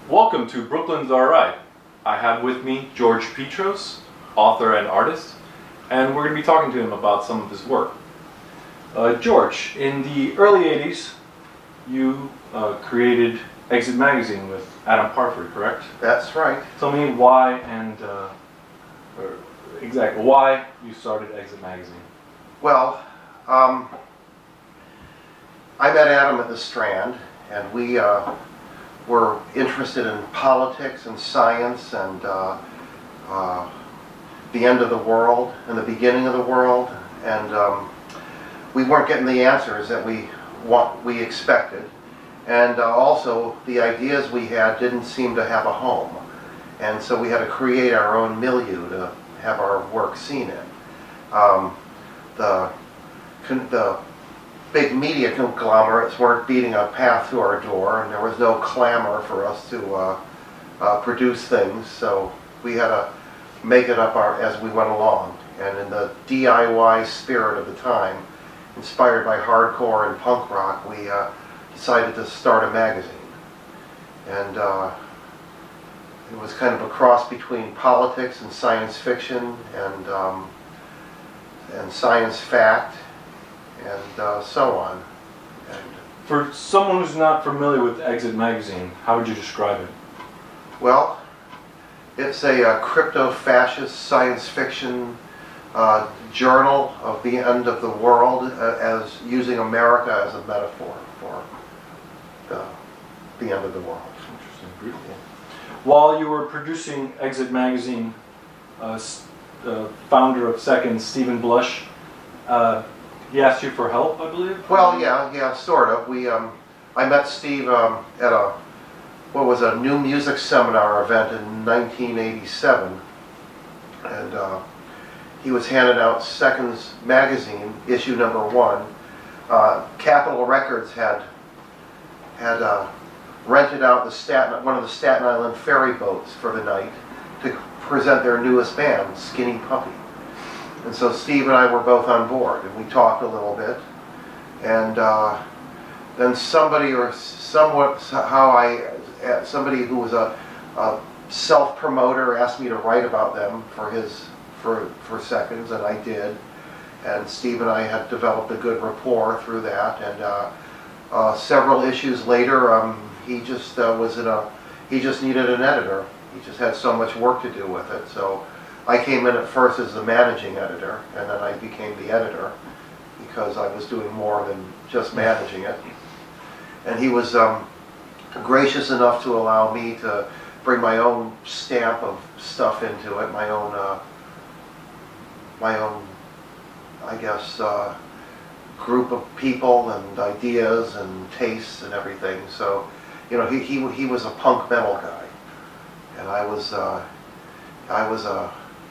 Welcome to Brooklyn's Alright. I have with me George Petros, author and artist, and we're going to be talking to him about some of his work. George, in the early 80s, you created Exit magazine with Adam Parford, correct? That's right. Tell me why and exactly why you started Exit magazine. Well, I met Adam at the Strand, and we were interested in politics and science and the end of the world and the beginning of the world, and we weren't getting the answers that we expected, and also the ideas we had didn't seem to have a home, and so we had to create our own milieu to have our work seen in. The big media conglomerates weren't beating a path to our door, and there was no clamor for us to produce things, so we had to make it up as we went along. And in the DIY spirit of the time, inspired by hardcore and punk rock, we decided to start a magazine. And it was kind of a cross between politics and science fiction and science fact, and so on. And for someone who's not familiar with Exit magazine, how would you describe it? well, it's a crypto-fascist science fiction journal of the end of the world, as using America as a metaphor for the end of the world. Interesting, beautiful. While you were producing Exit magazine, founder of Seconds, Stephen Blush, he asked you for help, I believe? Well, yeah, sort of. I met Steve at a new music seminar event in 1987, and he was handing out Seconds magazine, issue number 1. Capitol Records had rented out one of the Staten Island ferry boats for the night to present their newest band, Skinny Puppy. And so Steve and I were both on board, and we talked a little bit, and then somebody who was a self-promoter asked me to write about them for Seconds, and I did. And Steve and I had developed a good rapport through that, and several issues later, he just needed an editor. He just had so much work to do with it. So I came in at first as the managing editor, and then I became the editor because I was doing more than just managing it. And he was gracious enough to allow me to bring my own stamp of stuff into it, my own, I guess, group of people and ideas and tastes and everything. So, you know, he was a punk metal guy, and I was a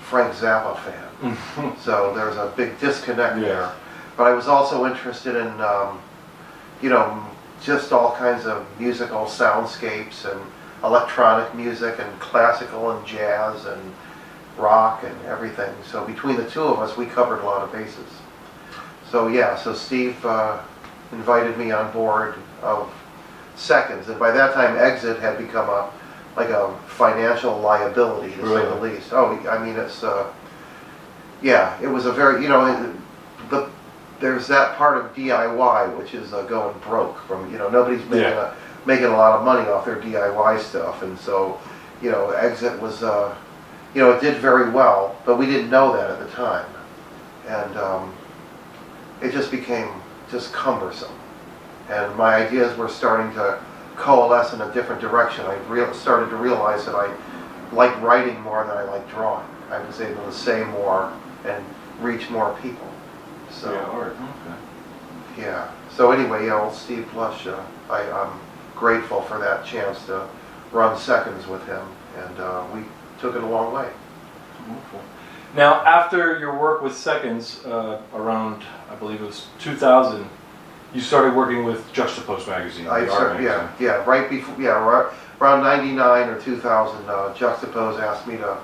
Frank Zappa fan. So there's a big disconnect there. But I was also interested in, you know, just all kinds of musical soundscapes and electronic music and classical and jazz and rock and everything. So between the two of us, we covered a lot of bases. So yeah, so Steve invited me on board of Seconds, and by that time Exit had become like a financial liability, to say the least. Oh, I mean, it's yeah, it was a very, you know, there's that part of DIY which is going broke from, you know, nobody's making a lot of money off their DIY stuff, and so, you know, Exit was, you know, it did very well, but we didn't know that at the time, and it just became just cumbersome, and my ideas were starting to coalesce in a different direction. I started to realize that I liked writing more than I liked drawing. I was able to say more and reach more people. So yeah, art. Okay. Yeah. So anyway, yeah, old Steve Blush, I'm grateful for that chance to run Seconds with him, and we took it a long way. Wonderful. Now, after your work with Seconds, around, I believe it was 2000, you started working with Juxtapoz magazine. Right before, around 99 or 2000, Juxtapoz asked me to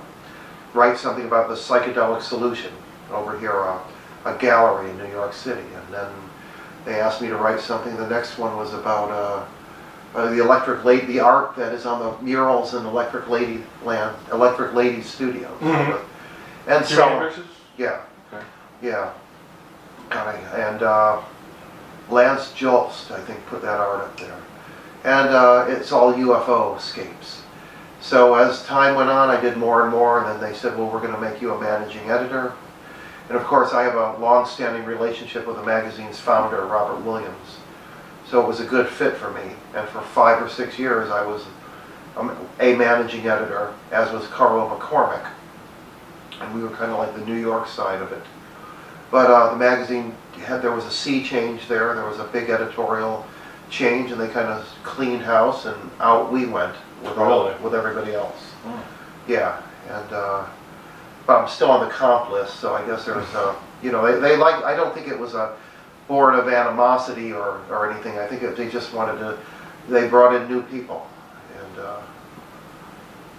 write something about the psychedelic solution over here, a gallery in New York City, and then they asked me to write something. The next one was about the Electric Lady, the art that is on the murals in Electric Lady Land, Electric Lady Studios. Mm-hmm. And so, pictures? Yeah. Okay. Yeah. And Lance Jolst, I think, put that art up there. And it's all UFO escapes. So as time went on, I did more and more, and then they said, well, we're going to make you a managing editor. And of course, I have a long-standing relationship with the magazine's founder, Robert Williams. So it was a good fit for me. And for 5 or 6 years, I was a managing editor, as was Carlo McCormick. And we were kind of like the New York side of it. But the magazine there was a sea change there. There was a big editorial change, and they kind of cleaned house, and out we went with everybody else. Oh. Yeah, and but I'm still on the comp list, so I guess there's you know, they like. I don't think it was a born of animosity or anything. I think they just wanted to. They brought in new people, and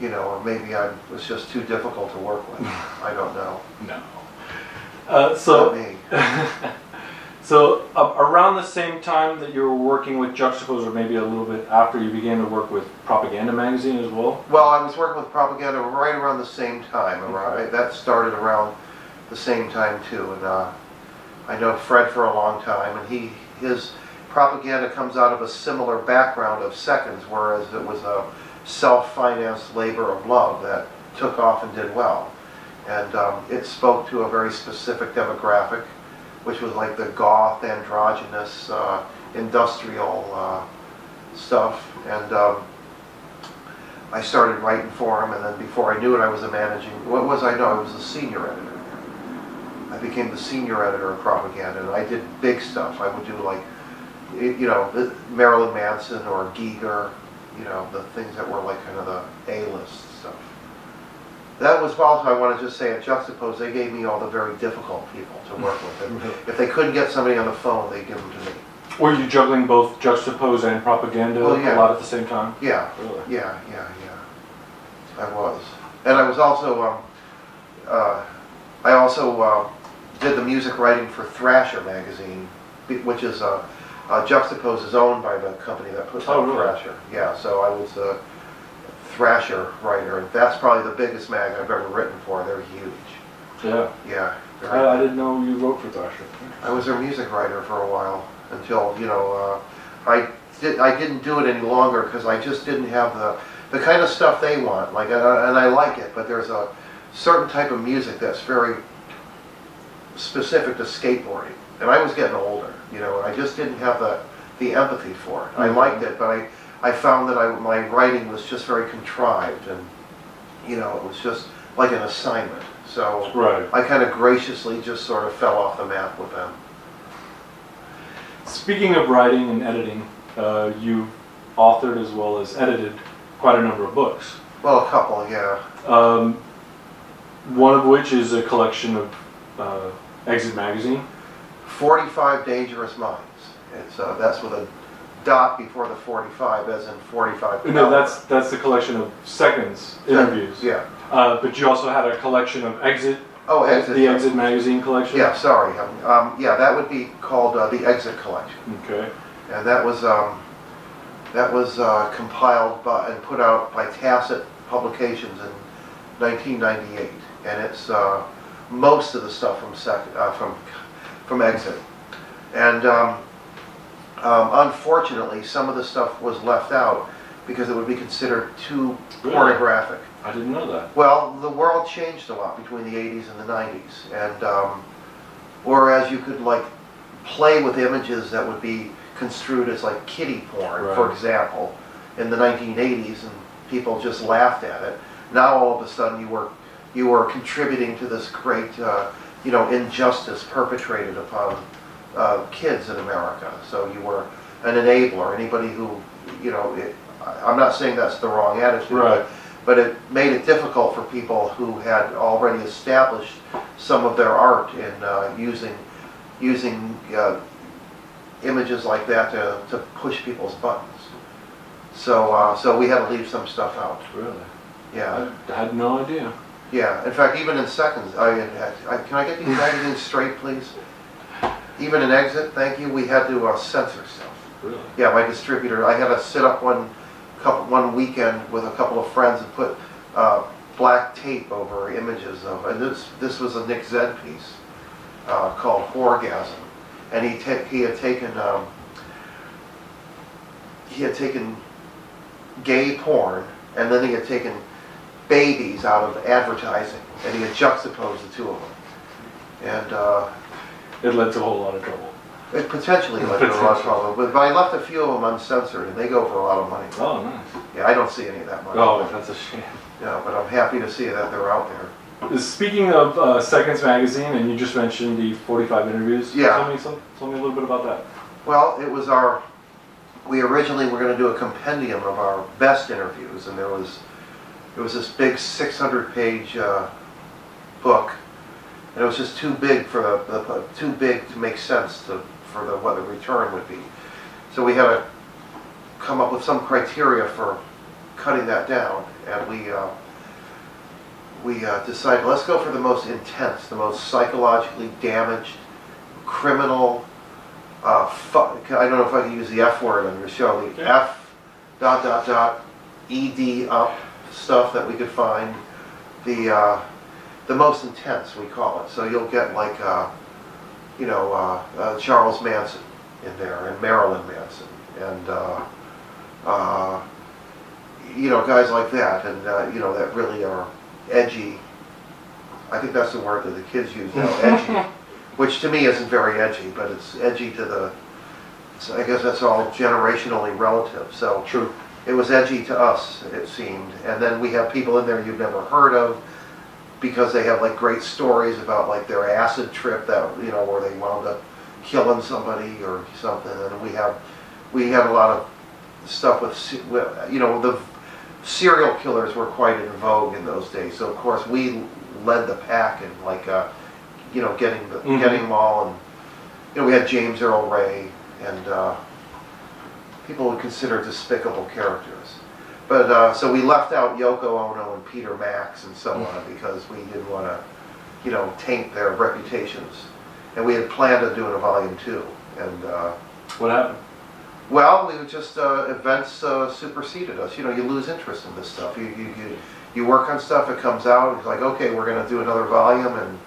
you know, or maybe I was just too difficult to work with. I don't know. No. So. Not me. So around the same time that you were working with Juxtapose, or maybe a little bit after, you began to work with Propaganda magazine as well? Well, I was working with Propaganda right around the same time. That started around the same time too. And I know Fred for a long time, and his Propaganda comes out of a similar background of Seconds, whereas it was a self-financed labor of love that took off and did well. And it spoke to a very specific demographic, which was like the goth, androgynous, industrial stuff. And I started writing for him, and then before I knew it, I was a managing. What was I? No, I was the senior editor. I became the senior editor of Propaganda, and I did big stuff. I would do like, you know, Marilyn Manson or Giger, you know, the things that were like kind of the A-list stuff. That was also, I want to just say, at Juxtapose, they gave me all the very difficult people to work with. And if they couldn't get somebody on the phone, they'd give them to me. Were you juggling both Juxtapose and Propaganda a lot at the same time? Yeah. Really? Yeah. I was. And I was also, I also did the music writing for Thrasher magazine, which is, Juxtapose is owned by the company that puts out Thrasher. Yeah, so I was a Thrasher writer. That's probably the biggest mag I've ever written for. They're huge. Yeah. Yeah. I didn't know you wrote for Thrasher. I was their music writer for a while until, you know, I didn't do it any longer because I just didn't have the kind of stuff they want. Like, and I like it, but there's a certain type of music that's very specific to skateboarding. And I was getting older, you know, and I just didn't have the empathy for it. I liked it, but I found that my writing was just very contrived, and, you know, it was just like an assignment. So I kind of graciously just sort of fell off the map with them. Speaking of writing and editing, you've authored as well as edited quite a number of books. Well, a couple, yeah. One of which is a collection of Exit magazine. 45 Dangerous Minds. It's that's with a dot before the 45, as in 45. No, that's the collection of Seconds interviews. Yeah. But you also had a collection of Exit. Oh, Exit. The Exit magazine collection. Yeah, sorry. Yeah, that would be called the Exit collection. Okay. And that was compiled and put out by Tacit Publications in 1998, and it's most of the stuff from Exit. And unfortunately, some of the stuff was left out because it would be considered too pornographic. I didn't know that. Well, the world changed a lot between the 80s and the 90s, and whereas you could like play with images that would be construed as like kiddie porn, for example, in the 1980s, and people just laughed at it. Now all of a sudden you were contributing to this great you know, injustice perpetrated upon kids in America. So you were an enabler. Anybody who, you know, I'm not saying that's the wrong attitude, but it made it difficult for people who had already established some of their art in using images like that to push people's buttons. So we had to leave some stuff out. Really? Yeah. I had no idea. Yeah. In fact, even in Seconds, can I get these magazines straight, please? Even in Exit, thank you, we had to censor stuff. Really? Yeah, my distributor. I had to sit up one weekend with a couple of friends and put black tape over images of, and this was a Nick Zed piece called Orgasm, and he had taken gay porn, and then he had taken babies out of advertising, and he had juxtaposed the two of them, and it led to a whole lot of trouble. it potentially led to a lot of trouble, but I left a few of them uncensored, and they go for a lot of money. Oh, nice. Yeah, I don't see any of that money. Oh, that's a shame. Yeah, but I'm happy to see that they're out there. Speaking of Seconds Magazine, and you just mentioned the 45 interviews. Yeah. Tell me a little bit about that. Well, it was we originally were going to do a compendium of our best interviews, and there was this big 600-page book, and it was just too big too big to make sense for what the return would be. So we had to come up with some criteria for cutting that down, and we decided, let's go for the most intense, the most psychologically damaged, criminal, I don't know if I can use the F word on your show, the F ... ED up stuff that we could find, the most intense, we call it. So you'll get like, Charles Manson in there, and Marilyn Manson, and guys like that, and that really are edgy. I think that's the word that the kids use now, edgy, which to me isn't very edgy, but it's edgy to so I guess that's all generationally relative. So true. It was edgy to us, it seemed, and then we have people in there you've never heard of because they have like great stories about like their acid trip that where they wound up killing somebody or something, and we had a lot of stuff with the serial killers were quite in vogue in those days. So of course we led the pack in like getting them all, and we had James Earl Ray and people would consider despicable characters. But so we left out Yoko Ono and Peter Max and so on because we didn't want to taint their reputations. And we had planned on doing a volume 2. And what happened? Well, we were just events superseded us. You lose interest in this stuff. You work on stuff, it comes out, it's like, okay, we're going to do another volume,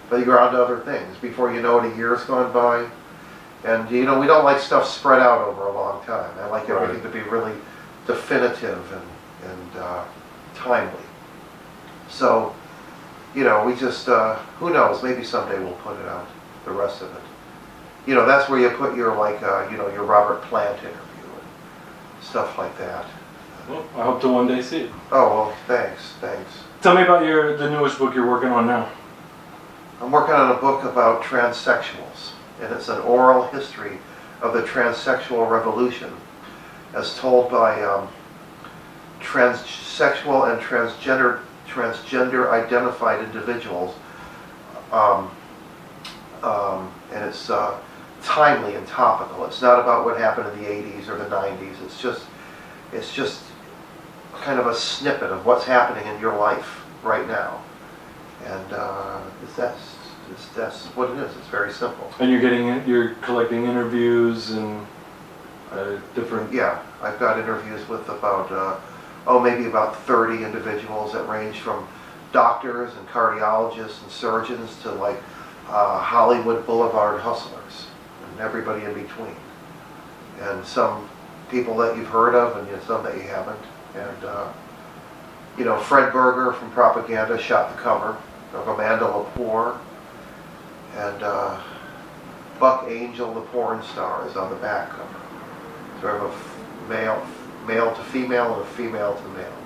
but you go on to other things. Before you know it, a year's gone by. And we don't like stuff spread out over a long time. I like everything to be really definitive and timely. So, we just, who knows, maybe someday we'll put it out, the rest of it. That's where you put your, your Robert Plant interview and stuff like that. Well, I hope to one day see it. Oh, well, thanks. Tell me about the newest book you're working on now. I'm working on a book about transsexuals, and it's an oral history of the transsexual revolution as told by transsexual and transgender identified individuals, and it's timely and topical. It's not about what happened in the 80s or the 90s. It's just kind of a snippet of what's happening in your life right now, and that's what it is. It's very simple. And you're collecting interviews and different. Yeah, I've got interviews with about maybe about 30 individuals that range from doctors and cardiologists and surgeons to like Hollywood Boulevard hustlers and everybody in between, and some people that you've heard of and some that you haven't. And Fred Berger from Propaganda shot the cover of Amanda Lepore, and Buck Angel, the porn star, is on the back cover. So I have a male to female and a female to male.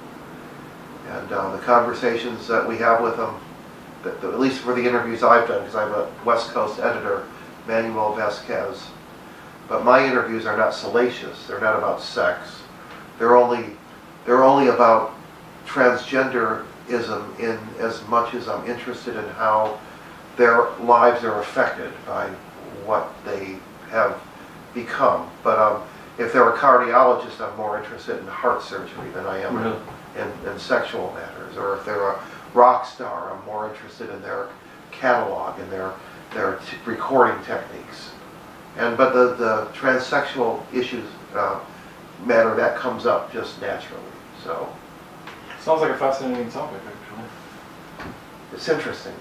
And the conversations that we have with them, at least for the interviews I've done, because I'm a West Coast editor, Manuel Vasquez, but my interviews are not salacious. They're not about sex. They're only about transgenderism in as much as I'm interested in how their lives are affected by what they have become. But if they're a cardiologist, I'm more interested in heart surgery than I am in sexual matters. Or if they're a rock star, I'm more interested in their catalog and their recording techniques. But the transsexual issues matter, that comes up just naturally. So Sounds like a fascinating topic, actually. it's interesting.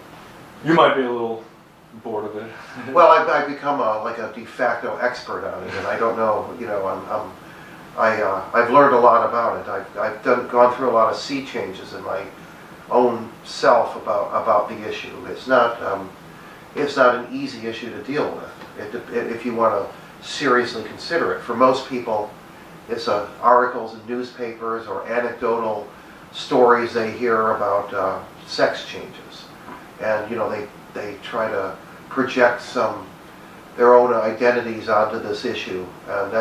You might be a little bored of it. Well, I've become like a de facto expert on it, and I don't know. I've learned a lot about it. I've gone through a lot of sea changes in my own self about the issue. It's not an easy issue to deal with if you want to seriously consider it. For most people, it's articles in newspapers or anecdotal stories they hear about sex changes, and they try to project their own identities onto this issue, and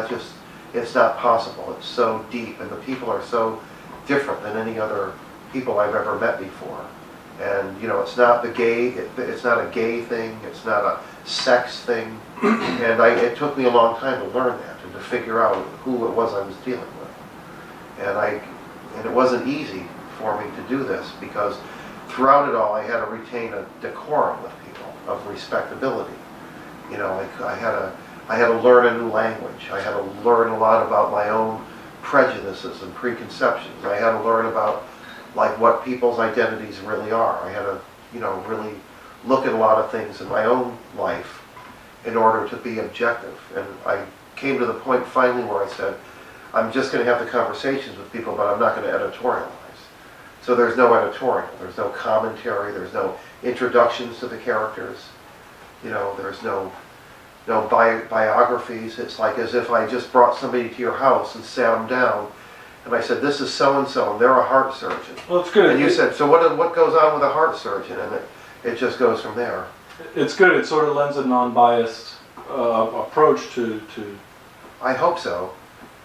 it's not possible. It's so deep, and the people are so different than any other people I've ever met before. And it's not it's not a gay thing, it's not a sex thing, and it took me a long time to learn that and to figure out who it was I was dealing with. And it wasn't easy for me to do this, because throughout it all I had to retain a decorum with people of respectability. I had to learn a new language. I had to learn a lot about my own prejudices and preconceptions. I had to learn about what people's identities really are. I had to really look at a lot of things in my own life in order to be objective. And I came to the point finally where I said, I'm just going to have the conversations with people, but I'm not going to editorialize. So there's no editorial, there's no commentary, there's no introductions to the characters, there's no biographies. It's like as if I just brought somebody to your house and sat them down, and I said, this is so-and-so, and they're a heart surgeon. Well, it's good. And you said, so what goes on with a heart surgeon? And it just goes from there. It's good. It sort of lends a non-biased approach to... I hope so.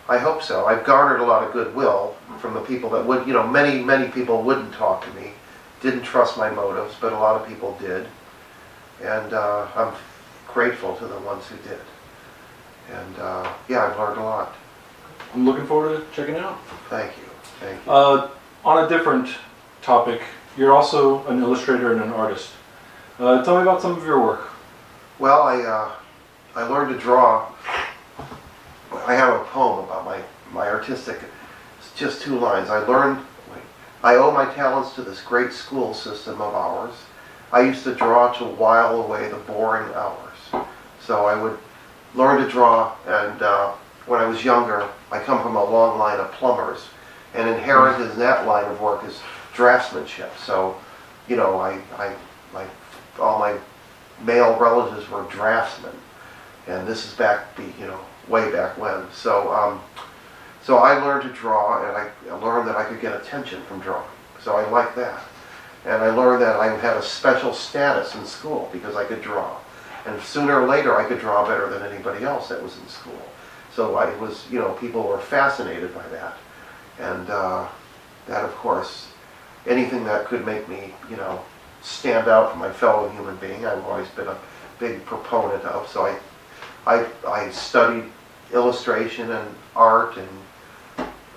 I've garnered a lot of goodwill from the people that would, many people wouldn't talk to me, didn't trust my motives, but a lot of people did. And I'm grateful to the ones who did. And I've learned a lot. I'm looking forward to checking it out. Thank you. On a different topic, you're also an illustrator and an artist. Tell me about some of your work. Well, I learned to draw. I have a poem about my artistic, it's just 2 lines. I owe my talents to this great school system of ours. I used to draw to while away the boring hours. So I would learn to draw, and when I was younger, I come from a long line of plumbers, and inherent in that line of work is draftsmanship. So, all my male relatives were draftsmen, and this is way back when. So I learned to draw, and I learned that I could get attention from drawing. So I liked that. And I learned that I had a special status in school because I could draw. And sooner or later, I could draw better than anybody else that was in school. So I was, people were fascinated by that. And that, of course, anything that could make me, stand out from my fellow human being, I've always been a big proponent of. So I studied illustration and art,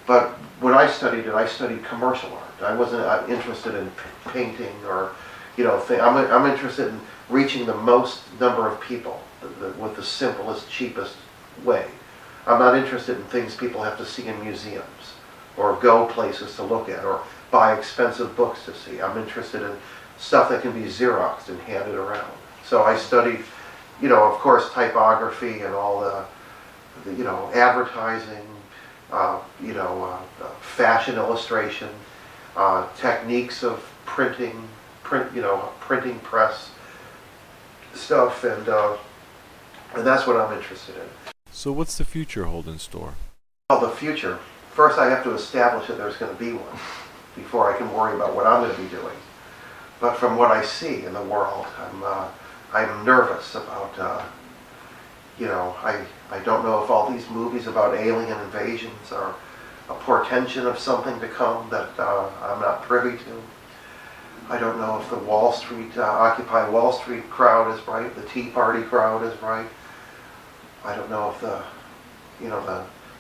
but when I studied it, I studied commercial art. I wasn't interested in painting or, I'm interested in reaching the most number of people with the simplest, cheapest way. I'm not interested in things people have to see in museums or go places to look at or buy expensive books to see. I'm interested in stuff that can be Xeroxed and handed around. So I studied, of course, typography and all the advertising, fashion illustration, techniques of printing press stuff, and that's what I'm interested in. So what's the future hold in store? Well, the future, first I have to establish that there's going to be one before I can worry about what I'm going to be doing. But from what I see in the world, I'm nervous about, I don't know if all these movies about alien invasions are a portention of something to come that I'm not privy to. I don't know if the Wall Street, Occupy Wall Street crowd is right, the Tea Party crowd is right. I don't know if the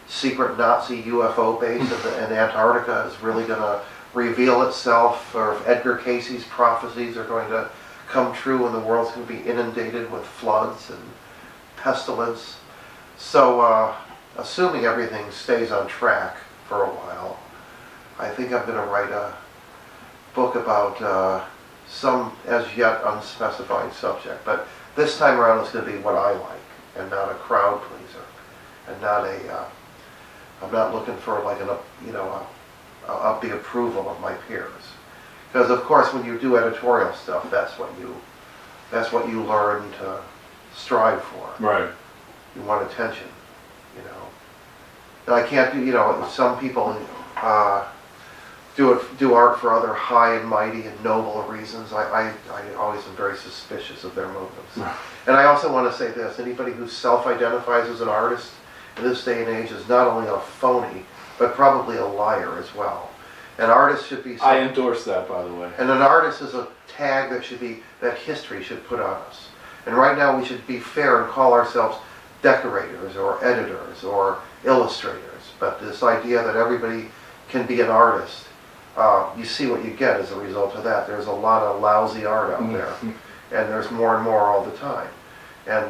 secret Nazi UFO base in Antarctica is really going to reveal itself, or if Edgar Casey's prophecies are going to come true and the world's going to be inundated with floods and pestilence. So, assuming everything stays on track for a while, I think I'm going to write a book about some as yet unspecified subject. But this time around it's going to be what I like, and not a crowd pleaser, and not I'm not looking for like the approval of my peers. Because of course, when you do editorial stuff, that's what you learn to strive for. Right. You want attention, And I can't do, some people do art for other high and mighty and noble reasons. I always am very suspicious of their motives. And I also want to say this: anybody who self-identifies as an artist in this day and age is not only a phony, but probably a liar as well. An artist should be... I endorse that, by the way. And an artist is a tag that history should put on us. And right now we should be fair and call ourselves decorators or editors or illustrators. But this idea that everybody can be an artist, you see what you get as a result of that. There's a lot of lousy art out there. And there's more and more all the time. And,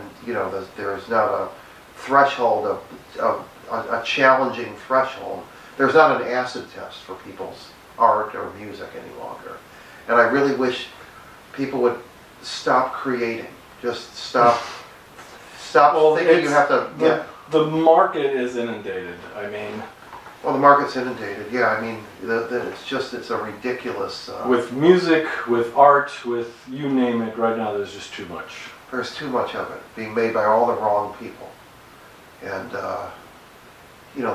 there's not a threshold a challenging threshold. There's not an acid test for people's art or music any longer. And I really wish people would stop creating. Just stop thinking you have to... The market is inundated. Well, the market's inundated, yeah. It's a ridiculous... with music, with art, with you name it, right now there's just too much. There's too much of it being made by all the wrong people. And,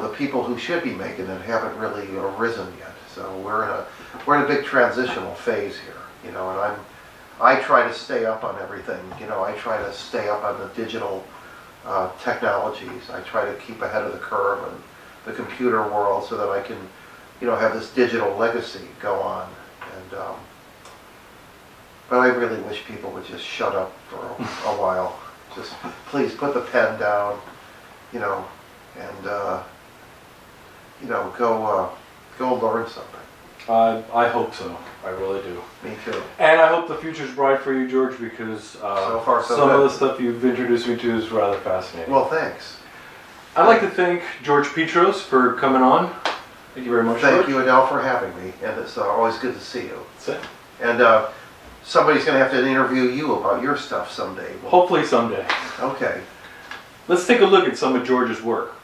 the people who should be making it haven't really arisen yet. So we're in a big transitional phase here, and I try to stay up on everything. I try to stay up on the digital technologies. I try to keep ahead of the curve in the computer world so that I can, have this digital legacy go on. And but I really wish people would just shut up for a while. Just please put the pen down, and go learn something. I hope so. I really do. Me too. And I hope the future's bright for you, George, because so far, so some good. of the stuff you've introduced me to is rather fascinating. Well, thanks. I'd like to thank George Petros for coming on. Thank you very much, Thank George. you, Adele, for having me, and it's always good to see you. That's it. And somebody's going to have to interview you about your stuff someday. Hopefully someday. Okay. Let's take a look at some of George's work.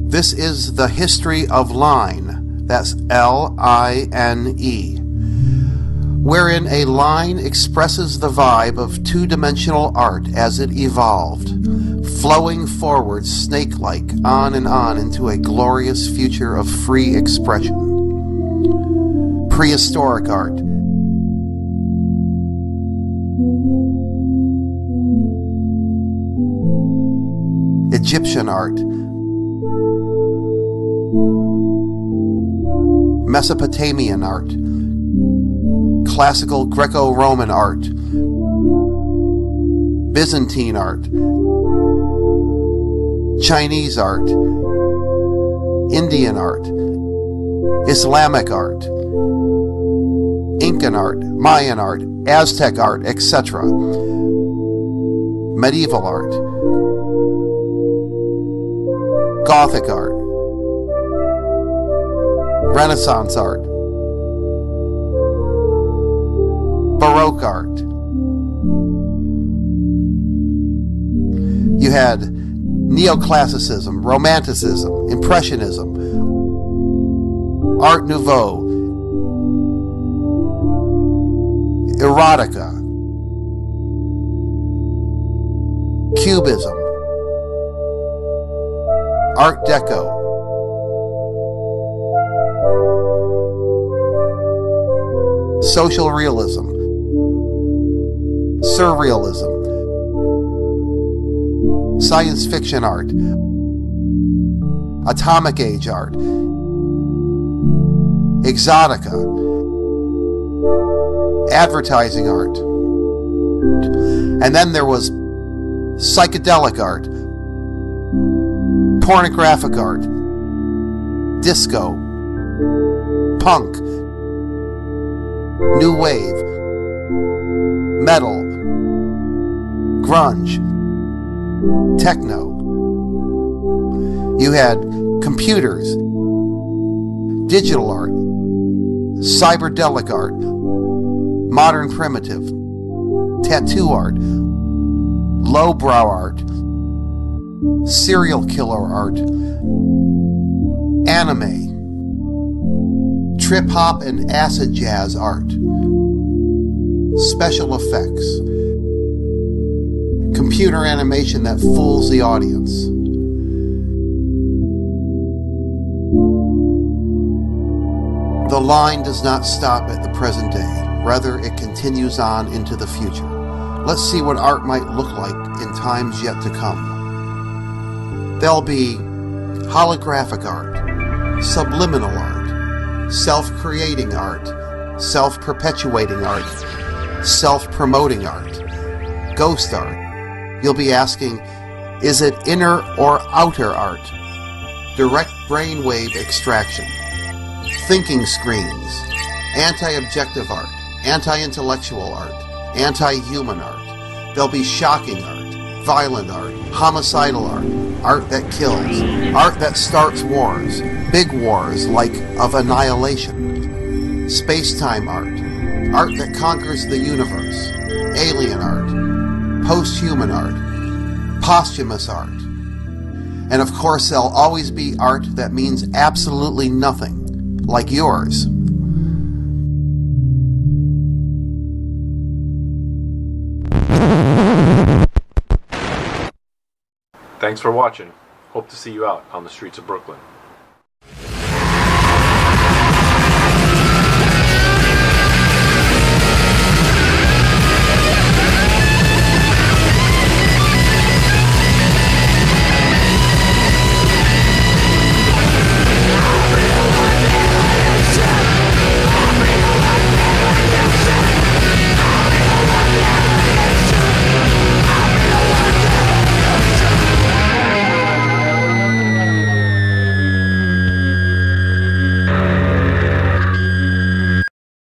This is the history of line, that's L-I-N-E, wherein a line expresses the vibe of two-dimensional art as it evolved, flowing forward snake-like on and on into a glorious future of free expression. Prehistoric art. Egyptian art. Mesopotamian art, classical Greco-Roman art, Byzantine art, Chinese art, Indian art, Islamic art, Incan art, Mayan art, Aztec art, etc., medieval art, Gothic art, Renaissance art, Baroque art. You had Neoclassicism, Romanticism, Impressionism, Art Nouveau, Erotica, Cubism, Art Deco, Social realism, surrealism, science fiction art, atomic age art, exotica, advertising art, and then there was psychedelic art, pornographic art, disco, punk, new wave, metal, grunge, techno. You had computers, digital art, cyberdelic art, modern primitive, tattoo art, lowbrow art, serial killer art, anime, trip-hop and acid jazz art, special effects, computer animation that fools the audience. The line does not stop at the present day. Rather, it continues on into the future. Let's see what art might look like in times yet to come. There'll be holographic art, subliminal art, self-creating art, self-perpetuating art, self-promoting art, ghost art. You'll be asking, is it inner or outer art? Direct brainwave extraction, thinking screens, anti-objective art, anti-intellectual art, anti-human art. There'll be shocking art, violent art, homicidal art, art that kills, art that starts wars, big wars like of annihilation, space-time art, art that conquers the universe, alien art, post-human art, posthumous art. And of course there'll always be art that means absolutely nothing, like yours. Thanks for watching. Hope to see you out on the streets of Brooklyn.